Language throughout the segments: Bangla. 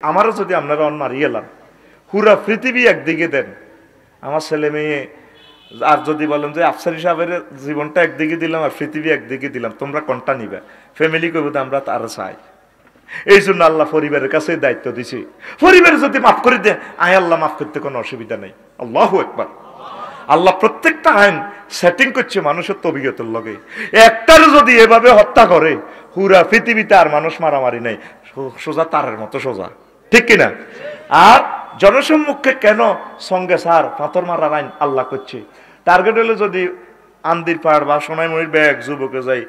আমারও যদি আপনারা অন মারিয়ে এলাম পুরা পৃথিবী একদিকে দেন, আমার ছেলে মেয়ে আর যদি বলেন যে আফসারি সাহেবের জীবনটা একদিকে দিলাম আর পৃথিবী একদিকে দিলাম, তোমরা কোনটা নিবে? ফ্যামিলি কইব আমরা তার চাই। এই জন্য আল্লাহ পরিবারের কাছে দায়িত্ব দিছি, পরিবার যদি মাফ করে দেয় আয় আল্লাহ মাফ করতে কোনো অসুবিধা নেই। আল্লাহু আকবার। আল্লাহ প্রত্যেকটা আইন সেটিং করছে মানুষের তবিয়তের লগে। একটার যদি এভাবে হত্যা করে পুরা পৃথিবীতে আর মানুষ মারামারি নাই, সোজা তারের মতো সোজা, ঠিক কিনা? আর জনসম্মুখে কেন সঙ্গে সার পাথর মারার আইন আল্লাহ করছে? টার্গেট হলে যদি আন্দির পাহাড় বা সোনাইমুড়ির ব্যাগ যুবকে যাই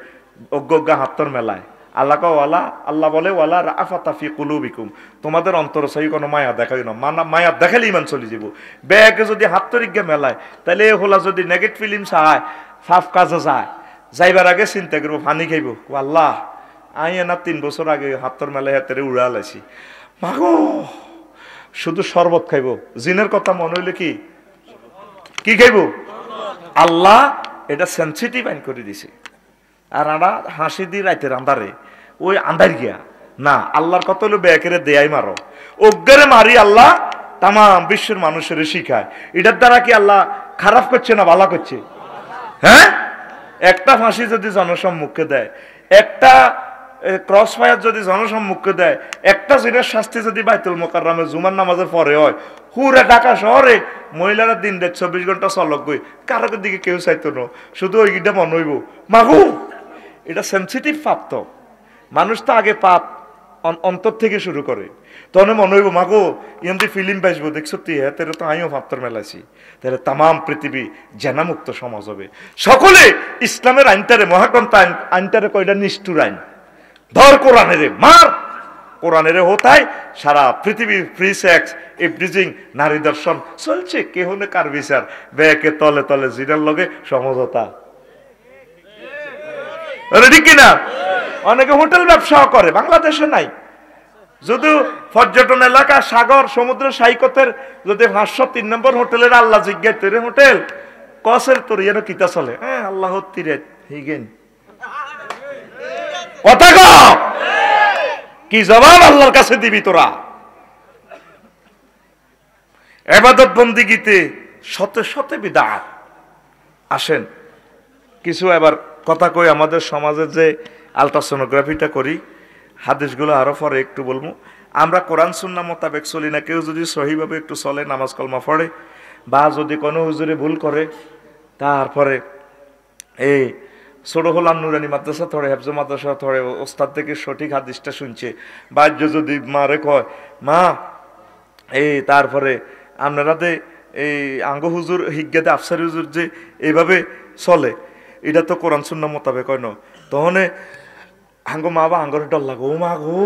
অজ্ঞা হাত্তর মেলায়, আল্লাহ বলে ওয়ালা রাফাতা ফি কুলুবিকুম, তোমাদের অন্তরে সেই কোনো মায়া দেখাই না, মায়া দেখালে ইমান চলে যাব। ব্যাগে যদি হাত্তরিজ্ঞা মেলায় তাহলে হলা যদি নেগেটিভ ফিল্ম চায় ফাফ কাজে যায়, যাইবার আগে চিন্তা করবো ফানি খাইব, আল্লাহ আই না 3 বছর আগে হাত্তর মেলায় হাতেরে উড়া লাইছি, মাগো শুধু শরবত খাইব। জিনের কথা মনে হইলে কি কি খাইব? আল্লাহ এটা সেন্সিটিভ আইন করে দিছে। আর আমরা হাসি দি রাইতের আন্ধারে ওই আন্ধার গিয়া না, আল্লাহর কত হলো ব্যাকেরে দেয়াই মারো, অজ্ঞারে মারি আল্লাহ তাম বিশ্বের মানুষের শিখায়। এটার দ্বারা কি আল্লাহ খারাপ করছে না ভালো করছে? হ্যাঁ, একটা ফাঁসি যদি জনসম্মুখে দেয়, একটা ক্রস ফায়ার যদি জনসম্মুখে দেয়, একটা জিনের শাস্তি যদি বাইতুল মোকাররমে জুমার নামাজের পরে হয়, পুরা ঢাকা শহরে মহিলারা দিন দেড় 24 ঘন্টা চলক গই, কারোর দিকে কেউ চাইতো না, শুধু ওইটা মনে হইব মাগু। এটা সেন্সিটিভ পাপ। তো মানুষ তো আগে পাপ অন্তর থেকে শুরু করে, তখন মনে হইব মাগো এমনি ফিল্ম পাইসবো, দেখছো তুই হ্যাঁ তেরে তো আমিও পাপ্তর মেলাইছি, তাহলে তাম পৃথিবী জেনামুক্ত সমাজ হবে। সকলে ইসলামের আইনটারে মহাগ্রন্থ আইনটারে কয়টা নিষ্ঠুর আইন, ধর কোরআনের মার, কোরআনের হোতায় সারা পৃথিবী ফ্রি সেক্স ইভরিথিং নারী দর্শন চলছে, কে হলে কার বিচার, ব্যাকে তলে তলে জিনের লগে সমঝোতা, ঠিক কিনা? অনেকে হোটেল ব্যবসাও করে, বাংলাদেশে নাই, যদি পর্যটন এলাকা সাগর সমুদ্র সৈকতের যদি 503 নম্বর হোটেলের আল্লাহ জিজ্ঞাসা তোরে হোটেল কসের তোর যেন কিতা চলে, হ্যাঁ আল্লাহ তীরে হিগেন কথা কি জবাব আল্লাহর কাছে দিবি তোরা? ইবাদত বন্দিগিতে শতে শতে বিদআত। আসেন কিছু এবার কথা কই, আমাদের সমাজের যে আলট্রাসোনোগ্রাফিটা করি, হাদিসগুলো আরো পরে একটু বলবো। আমরা কোরআন সুন্নাহ মোতাবেক চলি না, কেউ যদি সহিভাবে একটু চলে, নামাজ কলমা পড়ে, বা যদি কোনো হুজুরে ভুল করে, তারপরে এই ছোট হলাম নুরানি মাদ্রাসা থরে, হেফজ মাদ্রাসা থরে, ওস্তাদ থেকে সঠিক হাদিসটা শুনছে, বাহ্য যদি মারে কয় মা এই, তারপরে আপনারা এই আঙ্গ হুজুর হিজ্ঞাতে আফসারি হুজুর যে এইভাবে চলে, এটা তো কোরআন সুন্নাহ মোতাবেক হয় না, তখন আঙ্গ মা বা আঙ্গরে ডর লাগে, ও মা গো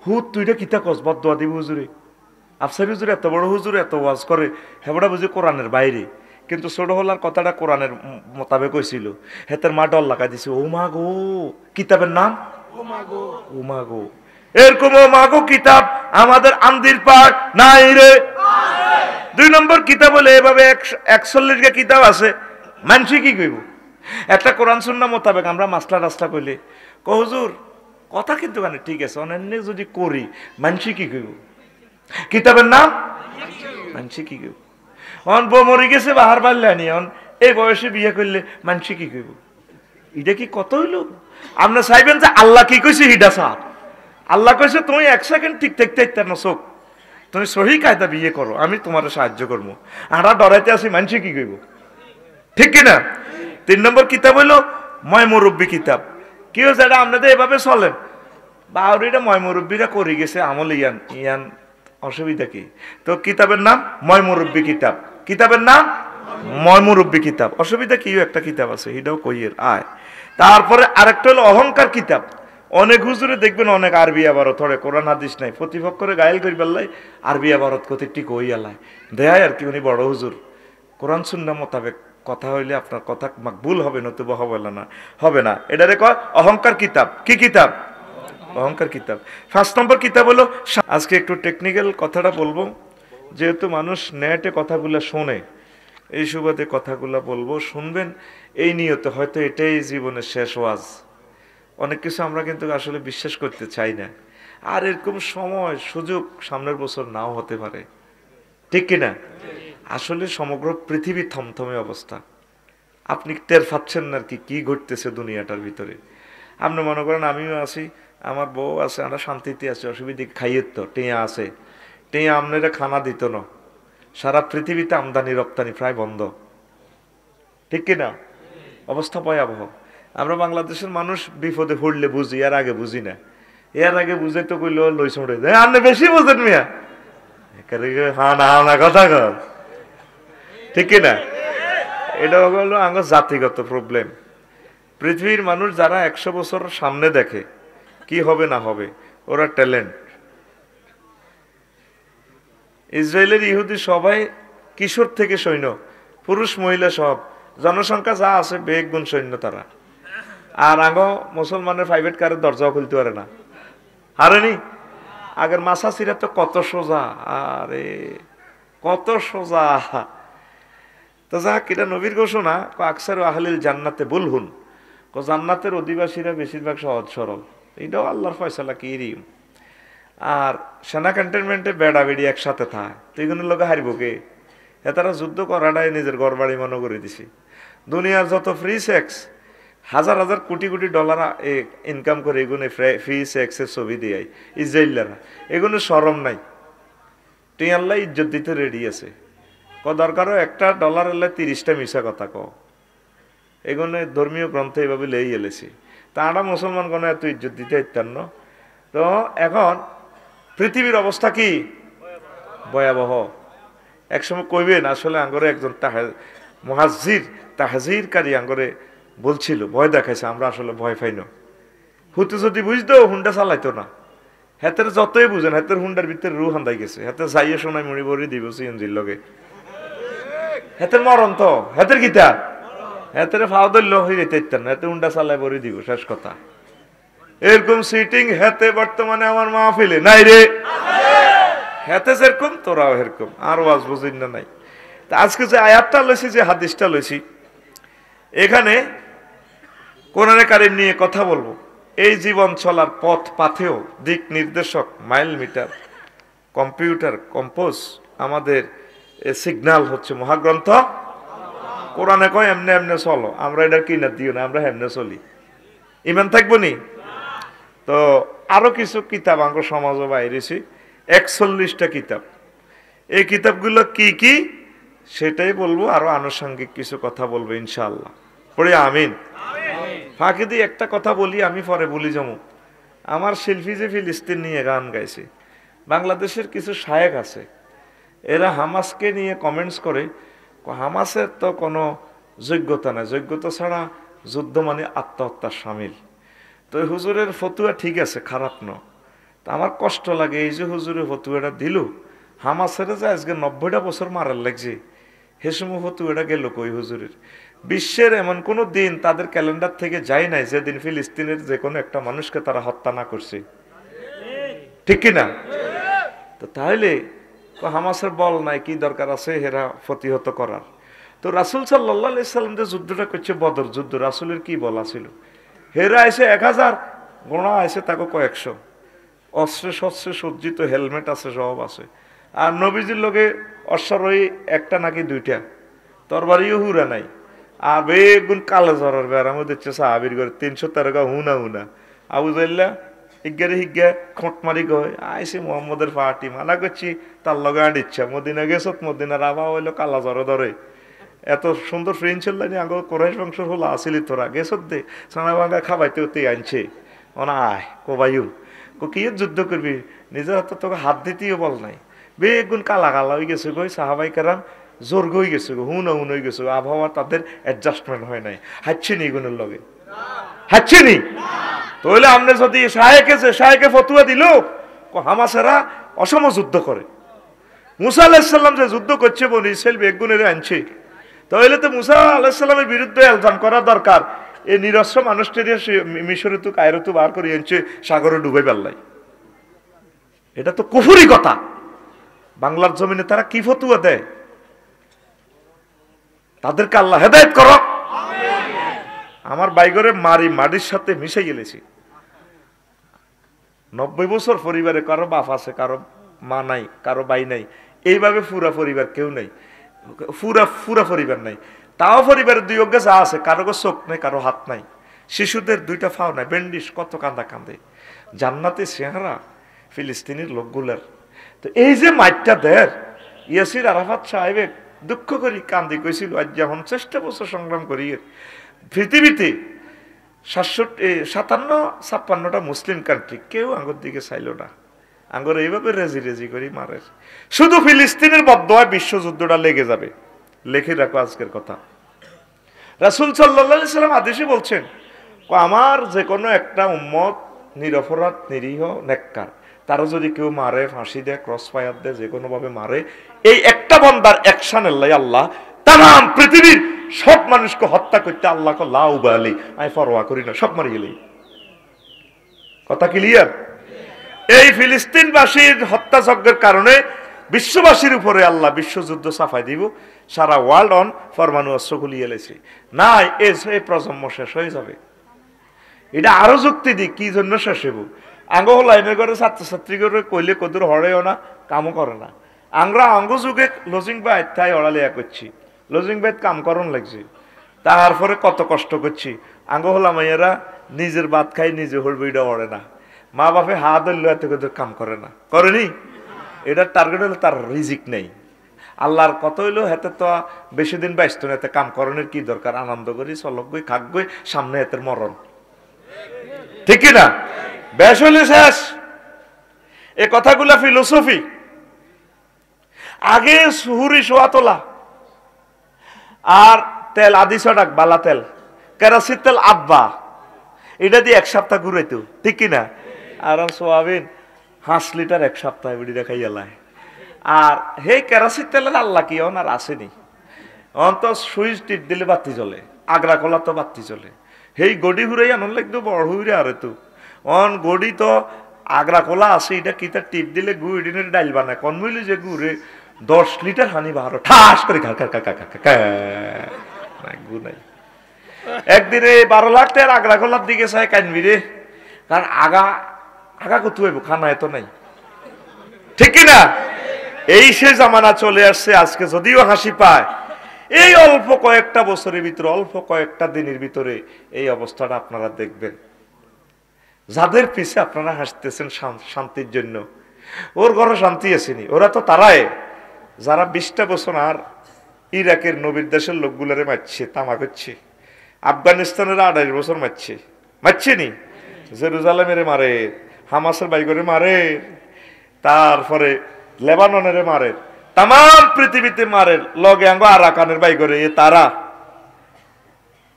হুত তুইটা কিতা কস বদদোয়া দিবি হুজুরে, আফসারি হুজুর এত বড় হুজুর এত ওয়াজ করে, হেবড়া বুঝি কোরআনের বাইরে, কিন্তু ছোট হলার কথাটা কোরআনের মোতাবেক হয়েছিল, হেতের মা ডর লাগা দিছে, ও মা গো কিতাবের নাম ও মা গো, এরকম ও মা গো কিতাব আমাদের আন্দির পাঠ নাই রে। 2 নম্বর কিতাব হলে এভাবে 41 কিতাব আছে, মানসি কি কইব? একটা কোরআন সুন্নাহ মোতাবেক আমরা মাসলা রাস্তা কইলে হুজুর কথা কিন্তু মানে ঠিক আছে, অনেক যদি করি মানসি কি কইব? কিতাবের নাম মানসি কি কইব? অন বউ মরে গেছে বাহার বাড়লেনি, অন এই বয়সে বিয়ে করলে মানসি কি কইব? এটা কি কত হইল? আপনি চাইবেন যে আল্লাহ কি কইছে হিডা সাহ, আল্লাহ কইছে তুমি 1 সেকেন্ড ঠিক থাকতে না চোখ, তুমি সহি কায়দা বিয়ে করো, আমি তোমার সাহায্য করবো, আমরা ডরাইতে আছি মানসি কি কইব, ঠিক কিনা? 3 নম্বর কিতাব হইলো ময় মুরব্বী কিতাব। কি হয়েছে এটা আপনাদের এভাবে চলেন, বাউরিটা ময় মুরব্বীরা করে গেছে আমল, ইয়ান অসুবিধা কি? তো কিতাবের নাম ময় মুরব্বী কিতাব, কিতাবের নাম ময় মুরব্বী কিতাব, অসুবিধা কি? একটা কিতাব আছে এটাও কইয়ের আয়। তারপরে আরেকটা হলো অহংকার কিতাব। অনেক হুজুরে দেখবেন অনেক আরবি আবারত ধরে, কোরআন হাদিস নাই, প্রতিপক্ষরে গায়েল করি বেল্লাই আরবি আবারত কতিটি কই আলায় দেয় আর কি, উনি বড় হুজুর। কোরআন সুন্নাহ মোতাবেক কথা হইলে আপনার কথা মাকবুল হবে, নতুবা হবে না। এটারে কয় অহংকার কিতাব। কি কিতাব? অহংকার কিতাব। 5 নম্বর কিতাব হলো, আজকে একটু টেকনিক্যাল কথাটা বলবো, যেহেতু মানুষ নেটে কথাগুলো শোনে, এই সুবাদে কথাগুলো বলবো, শুনবেন এই নিয়তে, হয়তো এটাই জীবনের শেষ ওয়াজ। অনেক কিছু আমরা কিন্তু আসলে বিশ্বাস করতে চাই না, আর এরকম সময় সুযোগ সামনের বছর নাও হতে পারে, ঠিক কিনা? আসলে সমগ্র পৃথিবী থমথমে অবস্থা, আপনি টের পাচ্ছেন না আর কি ঘটতেছে দুনিয়াটার ভিতরে। আপনি মনে করেন আমিও আছি, আমার বউ আছে, আমরা শান্তিতে আছি, অসুবিধা খাইয়ে তো টেঁয়া আছে, টেঁয়া আপনারা খানা দিত না, সারা পৃথিবীতে আমদানি রপ্তানি প্রায় বন্ধ, ঠিক কিনা? অবস্থা ভয়াবহ। আমরা বাংলাদেশের মানুষ বিপদে পড়লে বুঝি, এর আগে বুঝি না। এর আগে বুঝে তো কইল লইস আপনি বেশি বোঝেন মিয়া, হানা কথা কর, ঠিক কিনা? এটা হলো আমার জাতিগত প্রবলেম। পৃথিবীর মানুষ যারা 100 বছর সামনে দেখে কি হবে না হবে, ওরা ট্যালেন্ট। ইসরায়েলের ইহুদি সবাই কিশোর থেকে সৈন্য, পুরুষ মহিলা সব, জনসংখ্যা যা আছে বেগ গুণ সৈন্য তারা। আর আগো মুসলমানের প্রাইভেট কারের দরজাও খুলতে পারে না, হারেনি। আগের মাসা সিরা তো কত সোজা, আরে কত সোজা। তো যাক, এটা নবীর ঘোষণা, আকসার আহলিল জান্নাতে বুলহুন, জান্নাতের অধিবাসীরা বেশিরভাগ সহজ সরল, এটাও আল্লাহর ফয়সালা কি রিম। আর সেনা ক্যান্টনমেন্টে বেড়া বেড়ি একসাথে থাকে, তো এগুলোর লোক হারিব কে? তারা যুদ্ধ করাটাই নিজের ঘর বাড়ি মনে করে দিছি। দুনিয়ার যত ফ্রি সেক্স, হাজার হাজার কোটি কোটি ডলার ইনকাম করে এগুলো ফ্রি সেক্সের ছবি দিয়ে ইসরায়েলরা, এগুলো শরম নাই, তুই আল্লাহ ইজ্জত দিতে রেডি আছে। দরকারও একটা ডলার এলে 30টা মিশা কথা ক, এগুলো ধর্মীয় গ্রন্থে এইভাবে লেই এলেছি। তা আমরা মুসলমান কোনো এত ইজ্জত দিতে ইত্যান্ন। তো এখন পৃথিবীর অবস্থা কি ভয়াবহ। একসময় কইবেন আসলে আঙ্গরে একজন তাহাজিরকারী আঙ্গরে বলছিল, ভয় দেখাইছে, আমরা আসলে ভয় পাই না। হুতে যদি বুঝতো হুন্ডা চালাইতো না, হাতের যতই বুঝেন হাতের হুন্ডার ভিতরে রু হান্দাই গেছে, হাতে যাইয়ে শোনায় মুড়ি বড়ি দিব সিএনজির লগে, হাতের মরণ তো হাতের গীতা, হাতের ফাও ধরল হয়ে যেতে ইত্যান্ন, হাতে হুন্ডা চালাই বড়ি দিব, শেষ কথা। এরকম সিটিং হাতে বর্তমানে আমার মাহফিলে নাই রে, হাতে যেরকম তোরাও এরকম, আর ওয়াজ বুঝিন না নাই। তা আজকে যে আয়াতটা লইছি, যে হাদিসটা লইছি, এখানে কোরআনে কারীম নিয়ে কথা বলবো। এই জীবন চলার পথ পাথেও দিক নির্দেশক, মাইল মিটার, কম্পিউটার, কম্পোজ, আমাদের সিগন্যাল হচ্ছে মহাগ্রন্থ কোরআনে। কয় এমনি এমনি চলো, আমরা এটা কিনা দিও না, আমরা এমনি চলি, ইমান থাকবো নি। তো আরো কিছু কিতাব আমরা সমাজও বাইরেছি, 41টা কিতাব। এই কিতাবগুলো কি কি সেটাই বলবো, আরো আনুষঙ্গিক কিছু কথা বলবো ইনশাআল্লাহ। পড়ে আমিন। ফাঁকি দিয়ে একটা কথা বলি, আমি পরে বলি যেমন আমার শিল্পী যে ফিলিস্তিন নিয়ে গান গাইছে, বাংলাদেশের কিছু শায়েক আছে, এরা হামাসকে নিয়ে কমেন্টস করে, হামাসের তো কোনো যোগ্যতা নাই, যোগ্যতা ছাড়া যুদ্ধ মানে আত্মহত্যার সামিল। তো এই হুজুরের ফতুয়া ঠিক আছে, খারাপ ন। তা আমার কষ্ট লাগে, এই যে হুজুরের ফতুয়াটা দিল, হামাসের যে আজকে 90টা বছর মারার লাগছে, হেসমু ফতুয়াটা গেল কই হুজুরের? বিশ্বের এমন কোনো দিন তাদের ক্যালেন্ডার থেকে যায় নাই যেদিন ফিলিস্তিনের যে কোনো একটা মানুষকে তারা হত্যা না করছে, ঠিক কিনা? তো তাহলে হামাসের বল নাই, কি দরকার আছে হেরা প্রতিহত করার? তো রাসূল সাল্লাল্লাহু আলাইহি সাল্লাম যে যুদ্ধটা করছে বদর যুদ্ধ, রাসূলের কি বলা ছিল? হেরা এসে 1000, গোড়া আছে তাকে কয়েকশো, অস্ত্রে শস্ত্রে সজ্জিত, হেলমেট আছে, সব আছে। আর নবীজির লোকে অশ্বারোহী একটা নাকি 2টা, তরবারিও হুরা নাই। আর বেগুন কালো জ্বরের বেড়াম দিচ্ছে সাহাবির ঘরে 313 হুনা হুনা। আবু জাইল্লা হিগ্গারে হিগ্গা খোঁট মারি গয় আইসে মোহাম্মদের পার্টি, মানা করছি তার লগে আনিচ্ছা, মদিনা গেছত, মদিনার আবা হইলো কালা জ্বরে ধরে। এত সুন্দর ফ্রেন্ড ছিল আগে কোরাইশ বংশের হলো আসিলি, তোরা গেছত দে সানা ভাঙ্গা খাবাইতে হতে আনছে, ওনা আয় কোবাইম কি যুদ্ধ করবি, নিজের হাতে তোকে হাত দিতেও বল নাই। বেগুন কালা কালা হয়ে গেছে গই, সাহাবাই কারাম জোর হয়ে গেছে গো, হুন হয়ে গেছে, আবহাওয়া তাদের অ্যাডজাস্টমেন্ট হয় নাই। হাঁটছে নি এগুলোর লগে, হাঁটছে নি। তাহলে আপনি যদি শায়েকে ফতুয়া দিল হামাসেরা অসম যুদ্ধ করে, মুসা আলাইহিসসালাম যে যুদ্ধ করছে বনি ইসরাইল বেগুনের আনছে, তাহলে তো মুসা আলাইহিসসালামের বিরুদ্ধে এলজাম করা দরকার। এই নিরস্ত্র মানুষটির মিশরে তো কায়রো তো বার করে আনছে, সাগরে ডুবে বেল্লাই। এটা তো কুফুরি কথা। বাংলার জমিনে তারা কি ফতুয়া দেয়? তাদেরকে আল্লাহ হেদায়েত করো। আমার বাইগরে মাটির সাথে মিশে গেলেছি। 90 বছর পরিবারে কারো বাপ আছে, কারো মা নাই, কারো ভাই নাই, এইভাবে পুরা পরিবার কেউ নাই, পুরা পরিবার নাই। তাও পরিবারের দুই অজ্ঞা যা আছে, কারো চোখ নাই, কারো হাত নাই, শিশুদের দুইটা ফাও নাই, ব্যান্ডিস, কত কান্দা কান্দে। জান্নাতে চেহারা ফিলিস্তিনের লোকগুলার। তো এই যে মাইটটা দের ইয়াসির আরাফাত সাহেব দুঃখ করি কান্দি কইছিল, আজ যখন 50 বছর সংগ্রাম করি পৃথিবীতে 57-56টা মুসলিম কান্ট্রি কেউ আঙ্গুর দিকে চাইল না, আঙ্গুর এইভাবে রেজি রেজি করি মারে। শুধু ফিলিস্তিনের বদদোয়া বিশ্বযুদ্ধটা লেগে যাবে। লিখে রাখো আজকের কথা। রাসূল সাল্লাল্লাহু আলাইহি সাল্লাম হাদিসে বলছেন, আমার যে কোনো একটা উম্মত নিরপরাধ নিরীহ নেককার, তারা যদি কেউ মারে, ফাঁসি দেয়, ক্রস ফায়ার দেয়, যে কোনো ভাবে মারে, এই একটা বান্দার অ্যাকশনের লাই আল্লাহ তাম পৃথিবীর সব মানুষকে হত্যা করতে আল্লাহ লা উবালি, আমি পরোয়া করি না, সব মারি গেলেই। কথা ক্লিয়ার? এই ফিলিস্তিনবাসীর হত্যাযজ্ঞের কারণে বিশ্ববাসীর উপরে আল্লাহ বিশ্বযুদ্ধ চাপাই দিব, সারা ওয়ার্ল্ড অন পরমাণু অস্ত্র খুলিয়ে এলেছে না, এই প্রজন্ম শেষ হয়ে যাবে। এটা আরো যুক্তি দিক কি জন্য শেষ হইব। আঙ্গ লাইনে করে ছাত্রছাত্রী করে কইলে কদুর হরেও না, কামও করে না। আমরা অঙ্গ যুগে লজিং বাইত তাই অড়ালিয়া করছি, লজিং বাইত কাম করন লাগছে, তারপরে কত কষ্ট করছি। আঙ্গ হলা মাইয়েরা নিজের ভাত খাই নিজে হলবে, এটা অড়ে না। মা বাপে হাত ধরলে এত কদুর কাম করে না, করেনি। এটার টার্গেট হলো তার রিজিক নেই। আল্লাহর কত হইলো হেতে তো বেশি দিন বাইস্ত না, এতে কাম করণের কি দরকার, আনন্দ করি চলক গই খাক গই, সামনে এতের মরণ, ঠিক না? বেশ হইলে শেষ। এ কথাগুলা ফিলোসফি। আগে সুহুরি সোয়া তোলা আর তেল আদি সডাক বালা তেল, কেরাসিন তেল আব্বা, এটা দিয়ে 1 সপ্তাহ ঘুরাইতো, ঠিক কিনা? আর সোয়াবিন 5 লিটার 1 সপ্তাহ বিড়ি দেখাই এলায়। আর হে কেরাসিন তেলের আল্লাহ কি আর আসেনি, অন্ত সুইচ টিপ দিলে বাতি জ্বলে, আগ্রা কলা তো বাতি জ্বলে। হেই গড়ি ঘুরাই আনন্দ লাগতো বড় হুইরে আর তো অন গড়ি তো আগ্রা কলা আছে, এটা কি তার টিপ দিলে গুড়িনের ডাইল বানায়, কন মইলি যে গুড়ে 10 লিটার হানি বাহারো ঠাস করে গু নাই। একদিনে 12 লাখ টাকার আগ্রা কলার দিকে চাই কানবি রে, কারণ আগা কত হইব, খানা এত নাই, ঠিক কিনা? এই সে জামানা চলে আসছে আজকে, যদিও হাসি পায়। এই অল্প কয়েকটা বছরের ভিতরে, অল্প কয়েকটা দিনের ভিতরে এই অবস্থাটা আপনারা দেখবেন। যাদের পিছে আপনারা হাসতেছেন শান্তির জন্য, ওর ঘরে শান্তি আসেনি। ওরা তো তারাই যারা 20টা বছর আর ইরাকের নবীর দেশের লোকগুলারে মারছে, তামা করছে, আফগানিস্তানের 28 বছর মারছে নি, জেরুজালেমের মারে, হামাসের বাইগরে মারে, তারপরে লেবাননের মারে, তাম পৃথিবীতে মারে, লগে আঙ্গ আরাকানের বাইগরে তারা।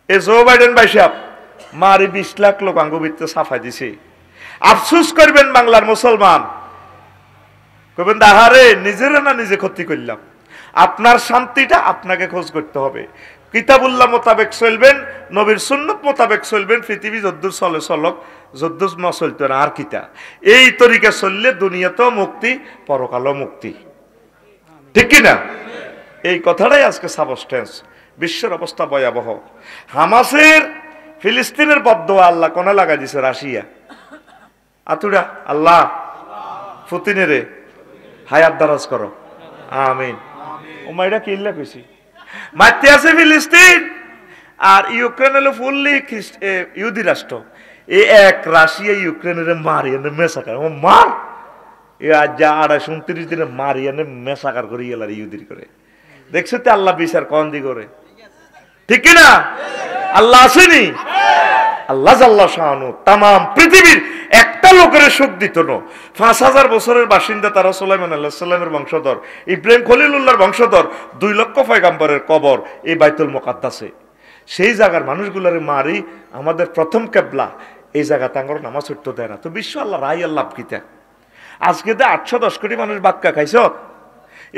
এ জো বাইডেন বাইসাব মারি 20 লাখ লোক আঙ্গ ভিতরে সাফাই দিছে। আফসুস করবেন বাংলার মুসলমান, কবেন দাহারে নিজেরা না নিজে ক্ষতি করলাম। আপনার শান্তিটা আপনাকে খোঁজ করতে হবে। কিতাবুল্লাহ মোতাবেক চলবেন, নবীর সুন্নত মোতাবেক চলবেন। পৃথিবী যদ্দুর চলে চলক, যদ্দুর ন চলতে না আর কিতা। এই তরিকা চললে দুনিয়াতেও মুক্তি, পরকালও মুক্তি, ঠিক কিনা? এই কথাটাই আজকে সাবস্টেন্স। বিশ্বের অবস্থা ভয়াবহ। হামাসের ফিলিস্তিনের বদদোয়া আল্লাহ কোনে লাগাই দিছে, রাশিয়া আতুরা। আল্লাহ পুতিনেরে হায়াত দারাজ করো, আমিন। ও মাইরা কিল্লা কইছি মারতে আছে ফিলিস্তিন, আর ইউক্রেন হলো ফুললি ইহুদি রাষ্ট্র। এই এক রাশিয়া ইউক্রেনের মারি এনে মেসাকার, ও মার এ আজ যা 229 দিনে মারি এনে মেসাকার করে গেল ইহুদির করে। দেখছো তো আল্লাহ বিচার কন দি করে, ঠিক কিনা? আল্লাহ আসেনি? আল্লাহ জাল্লা শাহানু তাম পৃথিবীর একটা লোকের সুখ দিত না। 5000 বছরের বাসিন্দা তারা, সুলাইমান আলাইহিস সালামের বংশধর, ইব্রাহিম খলিলুল্লাহর বংশধর, 2 লক্ষ পয়গাম্বরের কবর এই বাইতুল মুকাদ্দাসে। সেই জায়গার মানুষগুলারে মারি আমাদের প্রথম কেবলা, এই জায়গাতে আঙ্গর নামাজ উঠতে দেয় না। তো বিশ্ব আল্লাহ রাই আল্লাহ কিতা। আজকে তো 810 কোটি মানুষ বাক্কা খাইছ,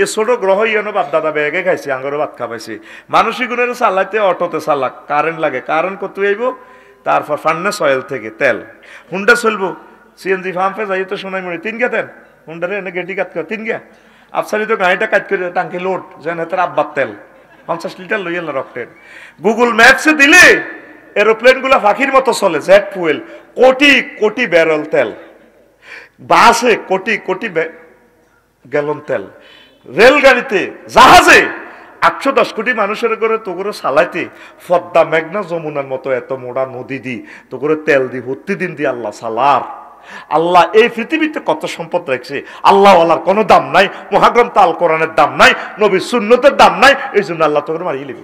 এ ছোট গ্রহ ইয়নো বাপ দাদা বেগে খাইছে, আঙ্গরও ভাত খাবাইছে। মানুষই গুণের চালাইতে অটোতে চালাক, কারেন্ট লাগে, কারেন্ট কত আইব, তারপর ফার্নেস অয়েল থেকে তেল, হুন্ডা চলবো, সিএনজি পাম্পে যাই তো শোনাই মরি 3 গা তেল, হুন্ডারে এনে গেটি কাট করে 3 গা আফসারি তো গাড়িটা কাট করে টাঙ্কি লোড, যেন হাতের আব্বার তেল 50 লিটার লইয়া না রক্তের। গুগল ম্যাপসে দিলে এরোপ্লেন গুলা ফাঁকির মতো চলে, jet fuel, crore crore barrel তেল। বাসে কোটি কোটি গ্যালন তেল, রেলগাড়িতে, জাহাজে 810 কোটি মানুষের করে তো করে চালাইতে পদ্মা মেঘনা যমুনার মতো এত মোড়া নদী দি তো করে তেল দি প্রতিদিন দি আল্লাহ সালার। আল্লাহ এই পৃথিবীতে কত সম্পদ রাখছে, আল্লাহ আল্লাহর কোনো দাম নাই, মহাগ্রন্থ আল কোরআনের দাম নাই, নবীর সুন্নতের দাম নাই, এই জন্য আল্লাহ তো করে মারিয়ে নেবে।